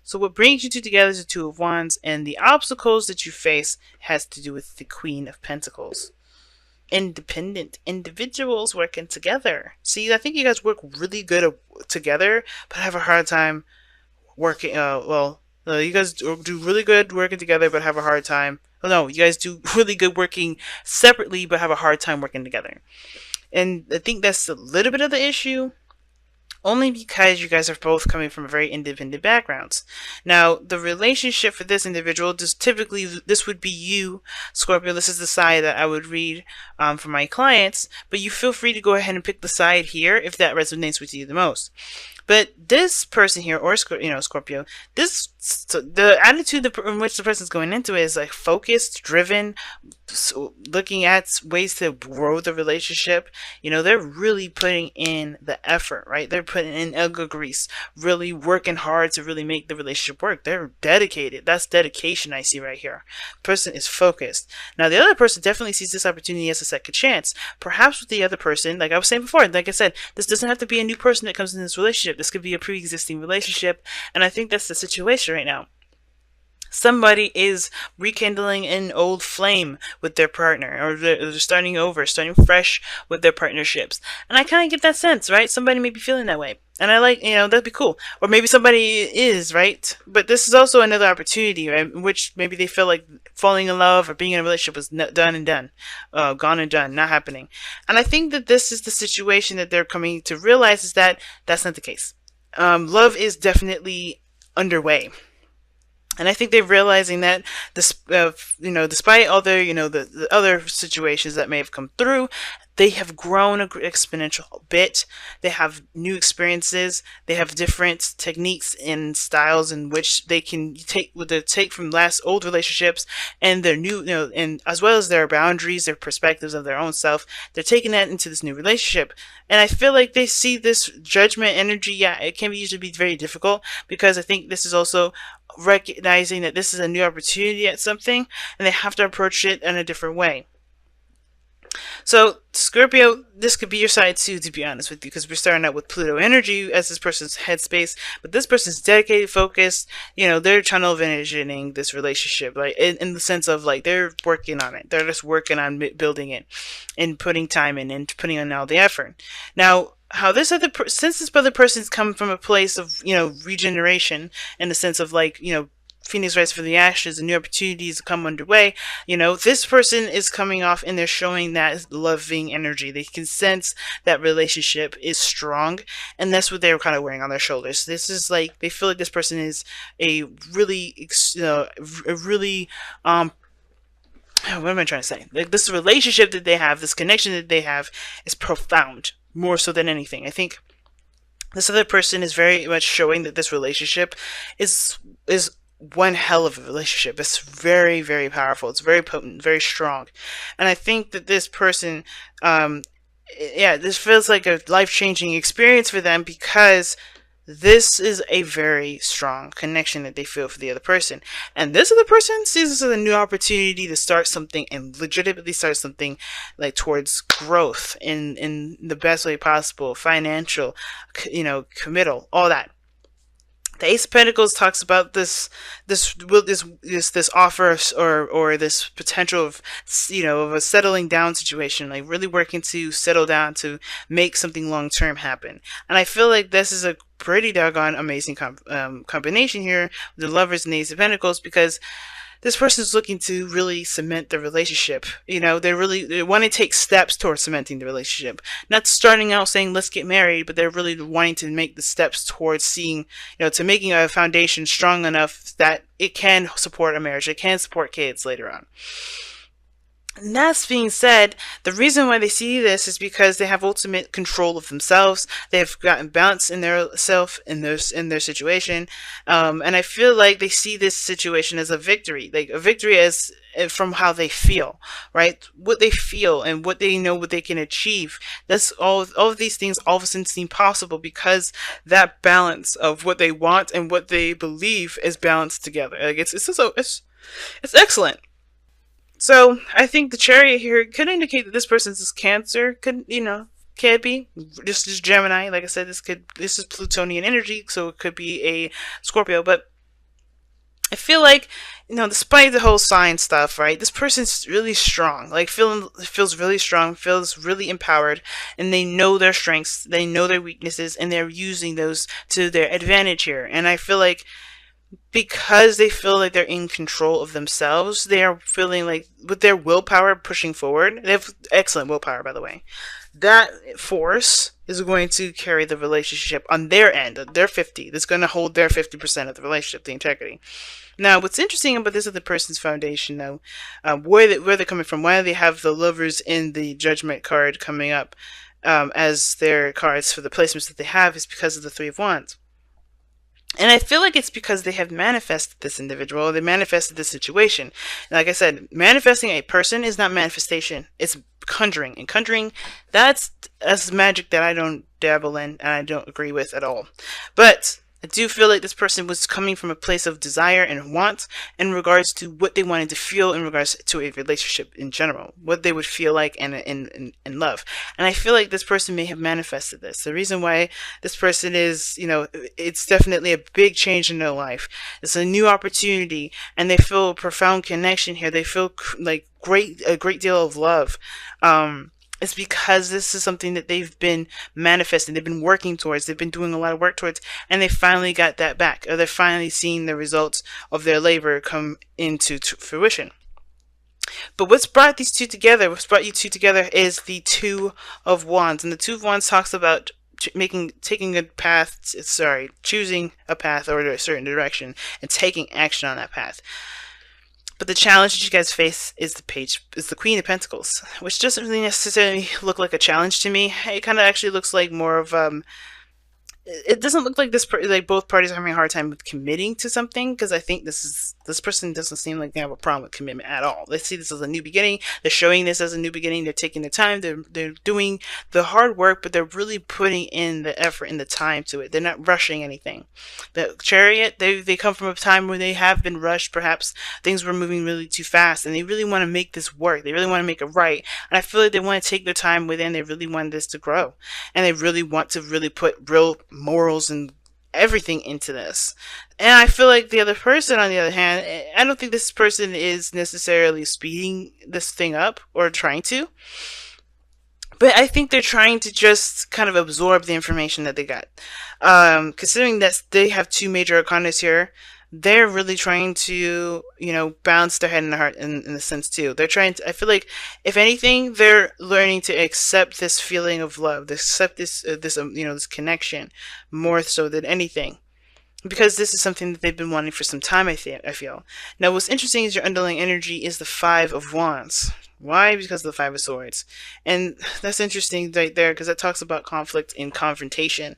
So what brings you two together is the Two of Wands, and the obstacles that you face has to do with the Queen of Pentacles. Independent individuals working together. See, I think you guys work really good together, but have a hard time working. You guys do really good working together, but have a hard time. Oh, no, you guys do really good working separately, but have a hard time working together. And I think that's a little bit of the issue, only because you guys are both coming from very independent backgrounds. Now, the relationship for this individual, this would be you, Scorpio. This is the side that I would read for my clients, but you feel free to go ahead and pick the side here if that resonates with you the most. But this person here, or Scorpio, the attitude in which the person's going into it is like focused, driven, looking at ways to grow the relationship. They're really putting in the effort, right? They're putting in elbow grease, really working hard to really make the relationship work. They're dedicated. That's dedication I see right here. The person is focused. Now, the other person definitely sees this opportunity as a second chance. Perhaps with the other person, like I was saying before, like I said, this doesn't have to be a new person that comes in this relationship. This could be a pre-existing relationship, and I think that's the situation right now. Somebody is rekindling an old flame with their partner, or they're starting over, starting fresh with their partnerships. And I kind of get that sense, right? Somebody may be feeling that way. And I like, that'd be cool. Or maybe somebody is, right? But this is also another opportunity, right? In which maybe they feel like falling in love or being in a relationship was done and done. Gone and done, not happening. And I think that this is the situation that they're coming to realize, is that that's not the case. Love is definitely underway. And I think they're realizing that, despite all the other situations that may have come through, they have grown an exponential bit. They have new experiences. They have different techniques and styles in which they can take from old relationships, and their new, and as well as their boundaries, their perspectives of their own self. They're taking that into this new relationship. And I feel like they see this judgment energy. Yeah, it can usually be very difficult, because I think this is also recognizing that this is a new opportunity at something, and they have to approach it in a different way. So, Scorpio, this could be your side too, to be honest with you, because we're starting out with Pluto energy as this person's headspace, but this person's dedicated, focused. They're tunnel visioning this relationship, like in the sense of like they're working on it. They're just working on building it and putting time in and putting in all the effort. Now, how since this other person's come from a place of regeneration, in the sense of like Phoenix rise from the ashes and new opportunities come underway. This person is coming off and they're showing that loving energy. They can sense that relationship is strong, and that's what they're kind of wearing on their shoulders. This is like, they feel like this person is a really, what am I trying to say? Like, this relationship that they have, this connection that they have, is profound, more so than anything. I think this other person is very much showing that this relationship is one hell of a relationship. It's very, very powerful. It's very potent, very strong. And I think that this person, this feels like a life-changing experience for them, because this is a very strong connection that they feel for the other person. And this other person sees this as a new opportunity to start something, and legitimately start something like towards growth in the best way possible, financial, committal, all that. The Ace of Pentacles talks about this offer, or this potential of of a settling down situation, like really working to settle down to make something long term happen. And I feel like this is a pretty doggone amazing combination here with the Lovers and the Ace of Pentacles, because this person is looking to really cement the relationship. They want to take steps towards cementing the relationship. Not starting out saying, let's get married, but they're really wanting to make the steps towards seeing, to making a foundation strong enough that it can support a marriage. It can support kids later on. And that being said, the reason why they see this is because they have ultimate control of themselves. They have gotten balance in their self, in their situation, and I feel like they see this situation as a victory, like a victory as from how they feel, right? What they feel and what they know, what they can achieve. That's all of these things all of a sudden seem possible, because that balance of what they want and what they believe is balanced together. Like it's excellent. So I think the Chariot here could indicate that this person's is Cancer. Could be just Gemini. Like I said, this is Plutonian energy, so it could be a Scorpio. But I feel like, despite the whole sign stuff, right? This person's really strong. Like feels really strong, feels really empowered, and they know their strengths, they know their weaknesses, and they're using those to their advantage here. And I feel like because they feel like they're in control of themselves, they are feeling like with their willpower pushing forward. They have excellent willpower, by the way. That force is going to carry the relationship on their end, their 50. That's going to hold their 50% of the relationship, the integrity. Now, what's interesting about this other person's foundation, though, where they're coming from, why they have the lovers in the judgment card coming up as their cards for the placements that they have, is because of the Three of Wands. And I feel like it's because they have manifested this individual, they manifested this situation. And like I said, manifesting a person is not manifestation, it's conjuring. And conjuring, that's magic that I don't dabble in and I don't agree with at all. But I do feel like this person was coming from a place of desire and want in regards to what they wanted to feel in regards to a relationship in general, what they would feel like in love. And I feel like this person may have manifested this. The reason why this person is, it's definitely a big change in their life. It's a new opportunity, and they feel a profound connection here. They feel like a great deal of love. It's because this is something that they've been manifesting, they've been working towards, they've been doing a lot of work towards, and they finally got that back, or they're finally seeing the results of their labor come into fruition. But what's brought these two together, what's brought you two together, is the Two of Wands. And the Two of Wands talks about choosing a path or a certain direction and taking action on that path. But the challenge that you guys face is the Queen of Pentacles, which doesn't really necessarily look like a challenge to me. It kind of actually looks like more of it doesn't look like like both parties are having a hard time with committing to something, because I think this person doesn't seem like they have a problem with commitment at all. They see this as a new beginning. They're showing this as a new beginning. They're taking their time. They're doing the hard work, but they're really putting in the effort and the time to it. They're not rushing anything. The Chariot, they come from a time where they have been rushed. Perhaps things were moving really too fast, and they really want to make this work. They really want to make it right. And I feel like they want to take their time within. They really want this to grow, and they really want to really put real morals and everything into this. And I feel like the other person, on the other hand, I don't think this person is necessarily speeding this thing up or trying to, but I think they're trying to just kind of absorb the information that they got. Considering that they have two major arcanas here, they're really trying to, bounce their head and their heart in a sense too. They're trying to, I feel like, if anything, they're learning to accept this feeling of love, accept this connection more so than anything. Because this is something that they've been wanting for some time, I feel. Now, what's interesting is your underlying energy is the Five of Wands. Why? Because of the Five of Swords. And that's interesting right there, because that talks about conflict and confrontation.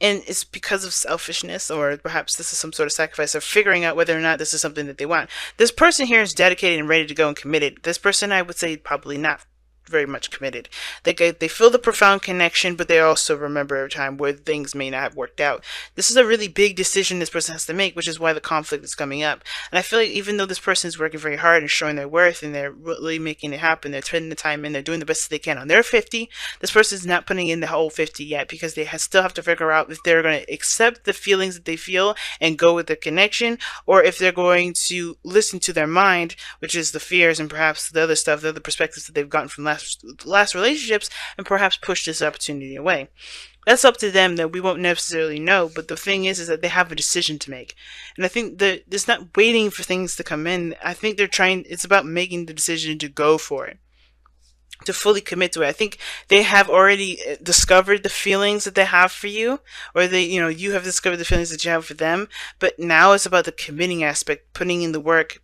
And it's because of selfishness, or perhaps this is some sort of sacrifice of figuring out whether or not this is something that they want. This person here is dedicated and ready to go and committed. This person, I would say, probably not very much committed. They feel the profound connection, but they also remember a time where things may not have worked out. This is a really big decision this person has to make, which is why the conflict is coming up. And I feel like even though this person is working very hard and showing their worth, and they're really making it happen, they're putting the time in, they're doing the best they can on their 50, this person is not putting in the whole 50 yet, because they still have to figure out if they're going to accept the feelings that they feel and go with the connection, or if they're going to listen to their mind, which is the fears and perhaps the other stuff, the other perspectives that they've gotten from last relationships, and perhaps push this opportunity away. That's up to them, that we won't necessarily know, but the thing is that they have a decision to make. And I think that it's not waiting for things to come in. I think it's about making the decision to go for it, to fully commit to it. I think they have already discovered the feelings that they have for you, or you have discovered the feelings that you have for them, but now it's about the committing aspect, putting in the work,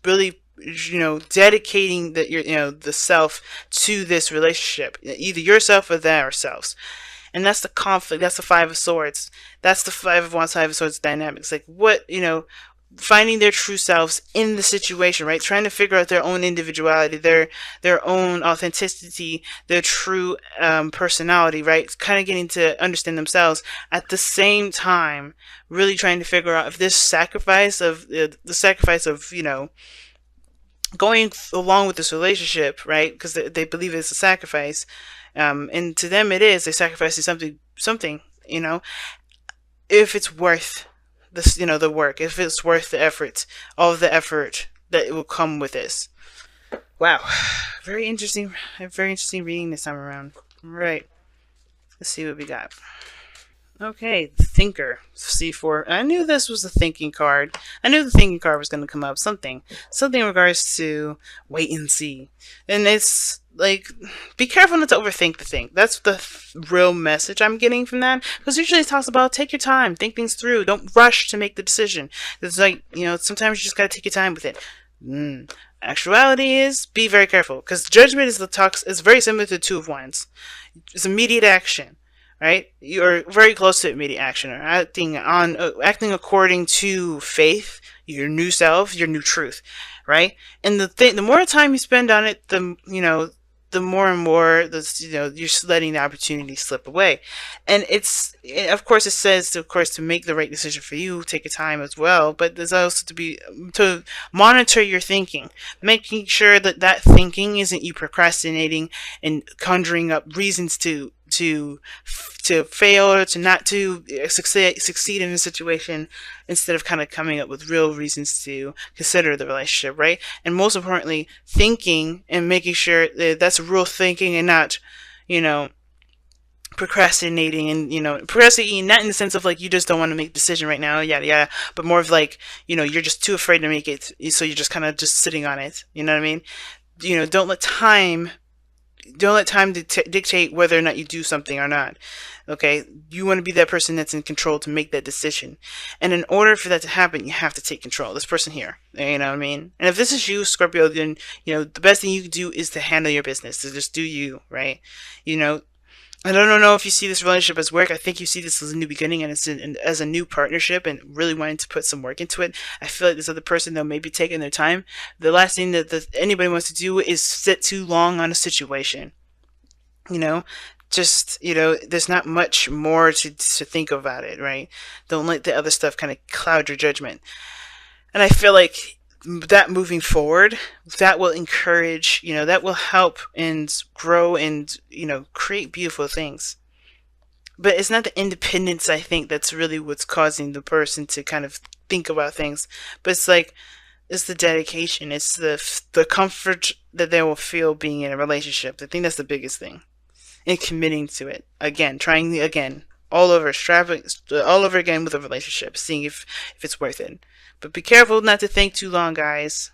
really dedicating the self to this relationship, either yourself or their selves. And that's the conflict. That's the Five of Swords. That's the Five of Wands, Five of Swords dynamics. Like, finding their true selves in the situation, right? Trying to figure out their own individuality, their own authenticity, their true personality, right? Kind of getting to understand themselves at the same time, really trying to figure out if this sacrifice of going along with this relationship, right? Because they believe it's a sacrifice, and to them it is. They're sacrificing something, if it's worth this, the work, if it's worth the effort, all of the effort that it will come with this. Wow, very interesting, very interesting reading this time around. All right, let's see what we got. Okay, the Thinker, C4. I knew this was a thinking card. I knew the thinking card was going to come up. Something in regards to wait and see. And it's like, be careful not to overthink the thing. That's the real message I'm getting from that. Because usually it talks about take your time, think things through, don't rush to make the decision. It's like, sometimes you just got to take your time with it. Actuality is, be very careful. Because judgment is very similar to Two of Wands. It's immediate action. Right, you're very close to immediate action, or acting according to faith, your new self, your new truth, right? And the more time you spend on it, the more and more you're letting the opportunity slip away. And of course, it says, of course, to make the right decision for you, take your time as well. But there's also to monitor your thinking, making sure that thinking isn't you procrastinating and conjuring up reasons to fail or to not to succeed in a situation, instead of kind of coming up with real reasons to consider the relationship, right? And most importantly, thinking and making sure that that's real thinking and not, procrastinating, and procrastinating not in the sense of like you just don't want to make a decision right now, yada yada, but more of like, you're just too afraid to make it, so you're just kind of just sitting on it. You know what I mean? Don't let time dictate whether or not you do something or not. Okay, you want to be that person that's in control to make that decision, and in order for that to happen, you have to take control. This person here, you know what I mean? And if this is you, Scorpio, then the best thing you can do is to handle your business, to just do you, right? I don't know if you see this relationship as work. I think you see this as a new beginning, and it's as a new partnership, and really wanting to put some work into it. I feel like this other person, though, may be taking their time. The last thing that anybody wants to do is sit too long on a situation. There's not much more to think about it, right? Don't let the other stuff kind of cloud your judgment. And I feel like that moving forward, that will encourage, that will help and grow and, create beautiful things. But it's not the independence, I think, that's really what's causing the person to kind of think about things. But it's the dedication. It's the comfort that they will feel being in a relationship. I think that's the biggest thing. And committing to it. Again, trying again. All over again with a relationship. Seeing if it's worth it. But be careful not to think too long, guys.